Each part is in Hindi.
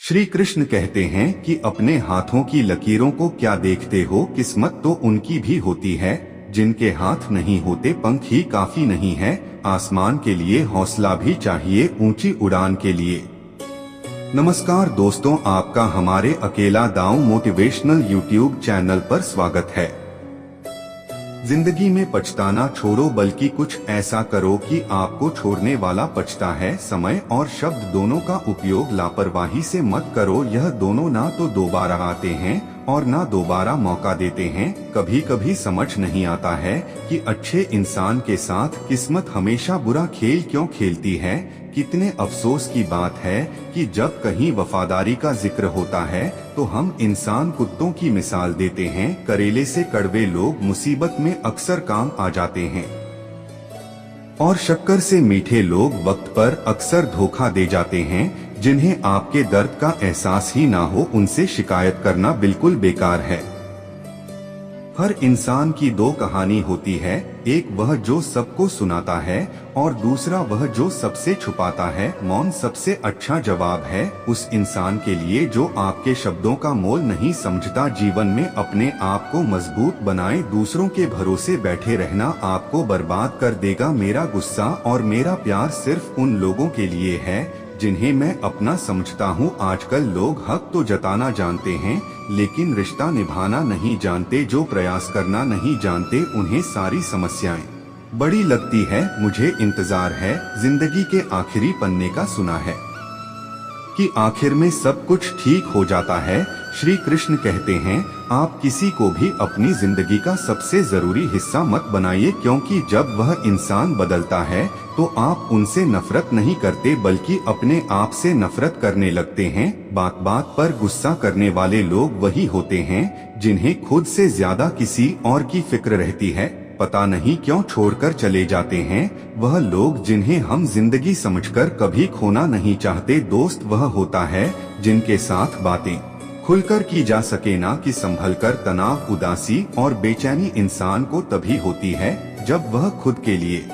श्री कृष्ण कहते हैं कि अपने हाथों की लकीरों को क्या देखते हो, किस्मत तो उनकी भी होती है। जिनके हाथ नहीं होते पंख ही काफी नहीं है, आसमान के लिए हौसला भी चाहिए ऊंची उड़ान के लिए। नमस्कार दोस्तों, आपका हमारे अकेला दांव मोटिवेशनल यूट्यूब चैनल पर स्वागत है। जिंदगी में पछताना छोड़ो, बल्कि कुछ ऐसा करो कि आपको छोड़ने वाला पछता है। समय और शब्द दोनों का उपयोग लापरवाही से मत करो, यह दोनों ना तो दोबारा आते हैं और ना दोबारा मौका देते हैं। कभी कभी समझ नहीं आता है कि अच्छे इंसान के साथ किस्मत हमेशा बुरा खेल क्यों खेलती है। कितने अफसोस की बात है कि जब कहीं वफादारी का जिक्र होता है तो हम इंसान कुत्तों की मिसाल देते हैं। करेले से कड़वे लोग मुसीबत में अक्सर काम आ जाते हैं और शक्कर से मीठे लोग वक्त पर अक्सर धोखा दे जाते हैं। जिन्हें आपके दर्द का एहसास ही ना हो, उनसे शिकायत करना बिल्कुल बेकार है। हर इंसान की दो कहानी होती है, एक वह जो सबको सुनाता है और दूसरा वह जो सबसे छुपाता है। मौन सबसे अच्छा जवाब है उस इंसान के लिए जो आपके शब्दों का मोल नहीं समझता। जीवन में अपने आप को मजबूत बनाएं, दूसरों के भरोसे बैठे रहना आपको बर्बाद कर देगा। मेरा गुस्सा और मेरा प्यार सिर्फ उन लोगों के लिए है जिन्हें मैं अपना समझता हूँ। आजकल लोग हक तो जताना जानते हैं लेकिन रिश्ता निभाना नहीं जानते। जो प्रयास करना नहीं जानते उन्हें सारी समस्याएं बड़ी लगती है। मुझे इंतजार है जिंदगी के आखिरी पन्ने का, सुना है कि आखिर में सब कुछ ठीक हो जाता है। श्री कृष्ण कहते हैं आप किसी को भी अपनी जिंदगी का सबसे जरूरी हिस्सा मत बनाइए, क्योंकि जब वह इंसान बदलता है तो आप उनसे नफरत नहीं करते बल्कि अपने आप से नफरत करने लगते हैं। बात बात पर गुस्सा करने वाले लोग वही होते हैं जिन्हें खुद से ज्यादा किसी और की फिक्र रहती है। पता नहीं क्यों छोड़कर चले जाते हैं वह लोग जिन्हें हम जिंदगी समझकर कभी खोना नहीं चाहते। दोस्त वह होता है जिनके साथ बातें खुलकर की जा सके, ना कि संभलकर। तनाव, उदासी और बेचैनी इंसान को तभी होती है जब वह खुद के लिए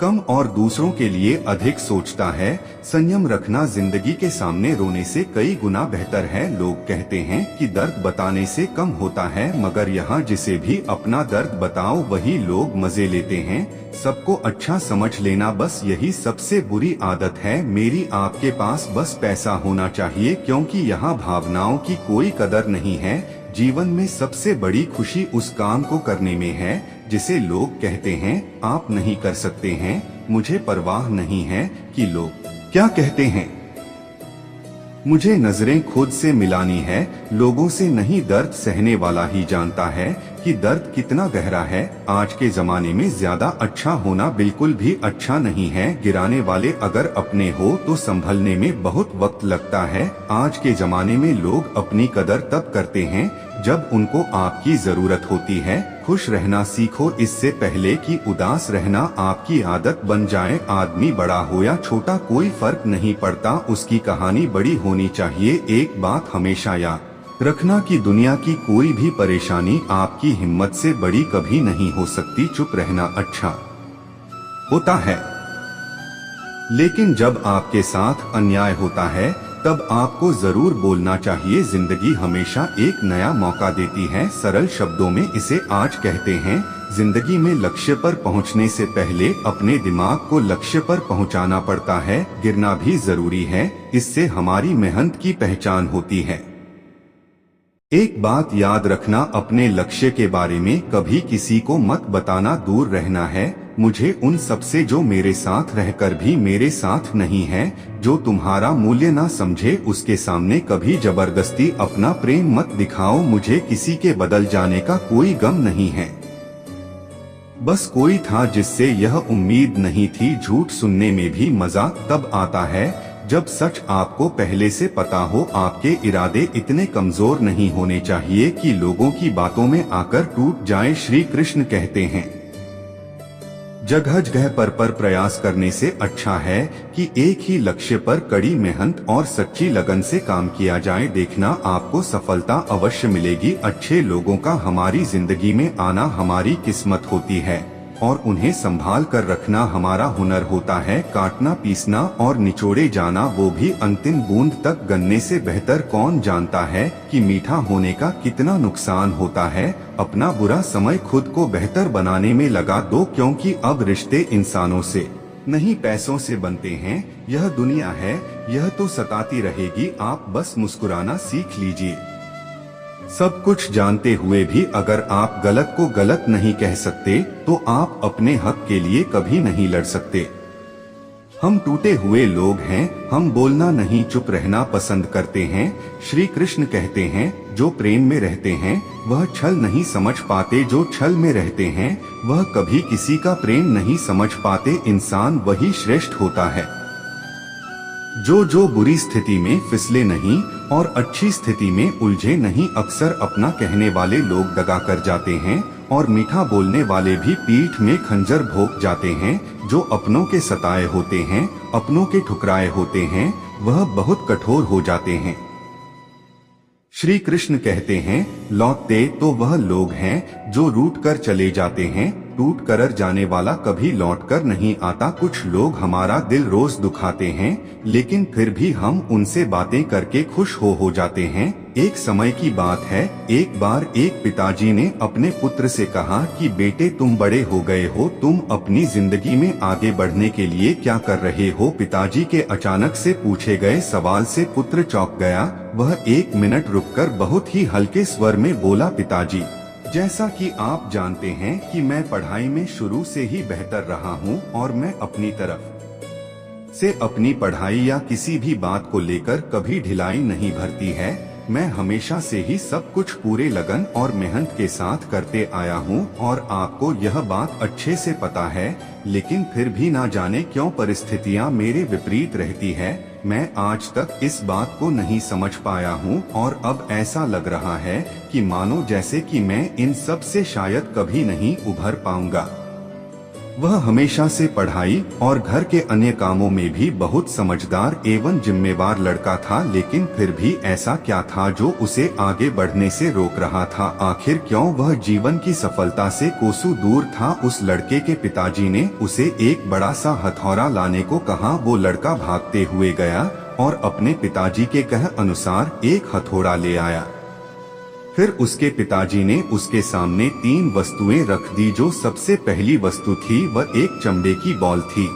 कम और दूसरों के लिए अधिक सोचता है। संयम रखना जिंदगी के सामने रोने से कई गुना बेहतर है। लोग कहते हैं कि दर्द बताने से कम होता है, मगर यहाँ जिसे भी अपना दर्द बताओ वही लोग मजे लेते हैं। सबको अच्छा समझ लेना, बस यही सबसे बुरी आदत है। मेरी आपके पास बस पैसा होना चाहिए, क्योंकि यहाँ भावनाओं की कोई कदर नहीं है। जीवन में सबसे बड़ी खुशी उस काम को करने में है जिसे लोग कहते हैं आप नहीं कर सकते हैं। मुझे परवाह नहीं है कि लोग क्या कहते हैं, मुझे नजरें खुद से मिलानी है, लोगों से नहीं। दर्द सहने वाला ही जानता है कि दर्द कितना गहरा है। आज के जमाने में ज्यादा अच्छा होना बिल्कुल भी अच्छा नहीं है। गिराने वाले अगर अपने हो तो संभलने में बहुत वक्त लगता है। आज के जमाने में लोग अपनी कदर तब करते हैं जब उनको आपकी जरूरत होती है। खुश रहना सीखो इससे पहले कि उदास रहना आपकी आदत बन जाए। आदमी बड़ा हो या छोटा कोई फर्क नहीं पड़ता, उसकी कहानी बड़ी होनी चाहिए। एक बात हमेशा याद रखना कि दुनिया की कोई भी परेशानी आपकी हिम्मत से बड़ी कभी नहीं हो सकती। चुप रहना अच्छा होता है, लेकिन जब आपके साथ अन्याय होता है तब आपको जरूर बोलना चाहिए। जिंदगी हमेशा एक नया मौका देती है। सरल शब्दों में इसे आज कहते हैं, जिंदगी में लक्ष्य पर पहुंचने से पहले अपने दिमाग को लक्ष्य पर पहुंचाना पड़ता है। गिरना भी जरूरी है, इससे हमारी मेहनत की पहचान होती है। एक बात याद रखना, अपने लक्ष्य के बारे में कभी किसी को मत बताना। दूर रहना है मुझे उन सबसे जो मेरे साथ रहकर भी मेरे साथ नहीं है। जो तुम्हारा मूल्य ना समझे उसके सामने कभी जबरदस्ती अपना प्रेम मत दिखाओ। मुझे किसी के बदल जाने का कोई गम नहीं है, बस कोई था जिससे यह उम्मीद नहीं थी। झूठ सुनने में भी मजा तब आता है जब सच आपको पहले से पता हो। आपके इरादे इतने कमजोर नहीं होने चाहिए कि लोगों की बातों में आकर टूट जाएं। श्री कृष्ण कहते हैं जगह जगह पर प्रयास करने से अच्छा है कि एक ही लक्ष्य पर कड़ी मेहनत और सच्ची लगन से काम किया जाए। देखना आपको सफलता अवश्य मिलेगी। अच्छे लोगों का हमारी जिंदगी में आना हमारी किस्मत होती है। और उन्हें संभाल कर रखना हमारा हुनर होता है। काटना, पीसना और निचोड़े जाना, वो भी अंतिम बूंद तक गन्ने से बेहतर कौन जानता है कि मीठा होने का कितना नुकसान होता है। अपना बुरा समय खुद को बेहतर बनाने में लगा दो, क्योंकि अब रिश्ते इंसानों से नहीं पैसों से बनते हैं। यह दुनिया है, यह तो सताती रहेगी, आप बस मुस्कुराना सीख लीजिए। सब कुछ जानते हुए भी अगर आप गलत को गलत नहीं कह सकते तो आप अपने हक के लिए कभी नहीं लड़ सकते। हम टूटे हुए लोग हैं, हम बोलना नहीं चुप रहना पसंद करते हैं। श्री कृष्ण कहते हैं, जो प्रेम में रहते हैं वह छल नहीं समझ पाते, जो छल में रहते हैं वह कभी किसी का प्रेम नहीं समझ पाते। इंसान वही श्रेष्ठ होता है जो बुरी स्थिति में फिसले नहीं और अच्छी स्थिति में उलझे नहीं। अक्सर अपना कहने वाले लोग दगा कर जाते हैं और मीठा बोलने वाले भी पीठ में खंजर भोंक जाते हैं। जो अपनों के सताए होते हैं, अपनों के ठुकराए होते हैं, वह बहुत कठोर हो जाते हैं। श्री कृष्ण कहते हैं, लौटते तो वह लोग हैं जो रूठ कर चले जाते हैं, टूट कर जाने वाला कभी लौट कर नहीं आता। कुछ लोग हमारा दिल रोज दुखाते हैं, लेकिन फिर भी हम उनसे बातें करके खुश हो जाते हैं। एक समय की बात है, एक बार एक पिताजी ने अपने पुत्र से कहा कि बेटे, तुम बड़े हो गए हो, तुम अपनी जिंदगी में आगे बढ़ने के लिए क्या कर रहे हो। पिताजी के अचानक से पूछे गए सवाल से पुत्र चौंक गया। वह 1 मिनट रुककर बहुत ही हल्के स्वर में बोला, पिताजी, जैसा कि आप जानते हैं कि मैं पढ़ाई में शुरू से ही बेहतर रहा हूं और मैं अपनी तरफ से अपनी पढ़ाई या किसी भी बात को लेकर कभी ढिलाई नहीं भरती है। मैं हमेशा से ही सब कुछ पूरे लगन और मेहनत के साथ करते आया हूं और आपको यह बात अच्छे से पता है, लेकिन फिर भी ना जाने क्यों परिस्थितियां मेरे विपरीत रहती है। मैं आज तक इस बात को नहीं समझ पाया हूं और अब ऐसा लग रहा है कि मानो जैसे कि मैं इन सब से शायद कभी नहीं उभर पाऊंगा। वह हमेशा से पढ़ाई और घर के अन्य कामों में भी बहुत समझदार एवं जिम्मेवार लड़का था, लेकिन फिर भी ऐसा क्या था जो उसे आगे बढ़ने से रोक रहा था। आखिर क्यों वह जीवन की सफलता से कोसों दूर था। उस लड़के के पिताजी ने उसे एक बड़ा सा हथौड़ा लाने को कहा। वो लड़का भागते हुए गया और अपने पिताजी के कह अनुसार एक हथौड़ा ले आया। फिर उसके पिताजी ने उसके सामने 3 वस्तुएं रख दी। जो सबसे पहली वस्तु थी वह एक चमड़े की बॉल थी,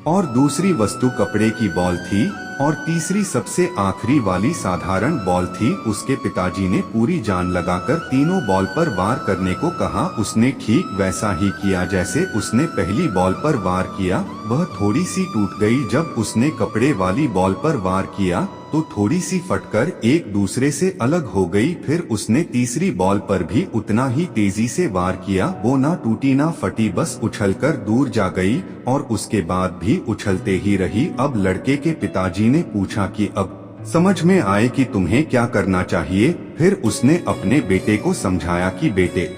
और दूसरी वस्तु कपड़े की बॉल थी, और तीसरी सबसे आखिरी वाली साधारण बॉल थी। उसके पिताजी ने पूरी जान लगाकर तीनों बॉल पर वार करने को कहा। उसने ठीक वैसा ही किया जैसे उसने पहली बॉल पर वार किया। वह थोड़ी सी टूट गई। जब उसने कपड़े वाली बॉल पर वार किया तो थोड़ी सी फटकर एक दूसरे से अलग हो गई। फिर उसने तीसरी बॉल पर भी उतना ही तेजी से वार किया। वो ना टूटी ना फटी, बस उछलकर दूर जा गई और उसके बाद भी उछलते ही रही। अब लड़के के पिताजी ने पूछा कि अब समझ में आए कि तुम्हें क्या करना चाहिए। फिर उसने अपने बेटे को समझाया कि बेटे,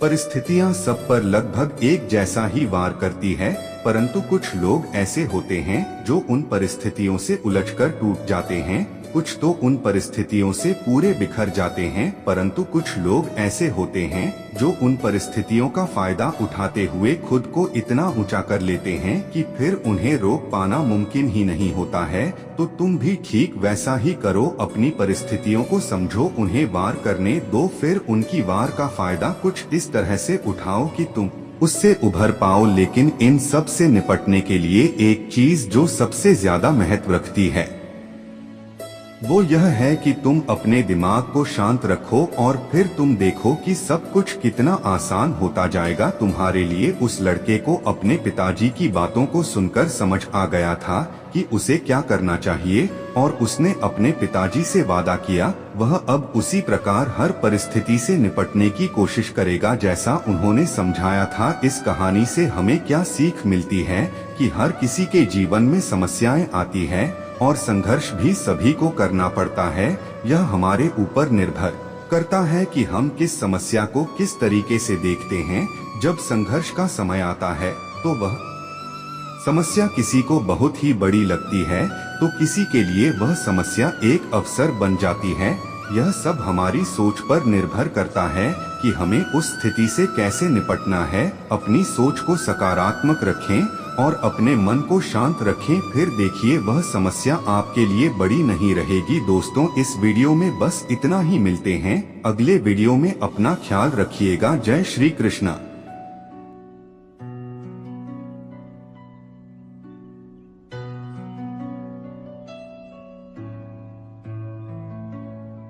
परिस्थितियां सब पर लगभग एक जैसा ही वार करती है, परंतु कुछ लोग ऐसे होते हैं जो उन परिस्थितियों से उलझकर टूट जाते हैं। कुछ तो उन परिस्थितियों से पूरे बिखर जाते हैं, परंतु कुछ लोग ऐसे होते हैं जो उन परिस्थितियों का फायदा उठाते हुए खुद को इतना ऊंचा कर लेते हैं कि फिर उन्हें रोक पाना मुमकिन ही नहीं होता है। तो तुम भी ठीक वैसा ही करो। अपनी परिस्थितियों को समझो, उन्हें वार करने दो, फिर उनकी वार का फायदा कुछ इस तरह से उठाओ कि तुम उससे उभर पाओ। लेकिन इन सब से निपटने के लिए एक चीज जो सबसे ज्यादा महत्व रखती है वो यह है कि तुम अपने दिमाग को शांत रखो और फिर तुम देखो कि सब कुछ कितना आसान होता जाएगा तुम्हारे लिए। उस लड़के को अपने पिताजी की बातों को सुनकर समझ आ गया था कि उसे क्या करना चाहिए और उसने अपने पिताजी से वादा किया वह अब उसी प्रकार हर परिस्थिति से निपटने की कोशिश करेगा जैसा उन्होंने समझाया था। इस कहानी से हमें क्या सीख मिलती है कि हर किसी के जीवन में समस्याएं आती है और संघर्ष भी सभी को करना पड़ता है। यह हमारे ऊपर निर्भर करता है कि हम किस समस्या को किस तरीके से देखते हैं। जब संघर्ष का समय आता है तो वह समस्या किसी को बहुत ही बड़ी लगती है तो किसी के लिए वह समस्या एक अवसर बन जाती है। यह सब हमारी सोच पर निर्भर करता है कि कि हमें उस स्थिति से कैसे निपटना है। अपनी सोच को सकारात्मक रखें और अपने मन को शांत रखें, फिर देखिए वह समस्या आपके लिए बड़ी नहीं रहेगी। दोस्तों, इस वीडियो में बस इतना ही। मिलते हैं अगले वीडियो में। अपना ख्याल रखिएगा। जय श्री कृष्ण।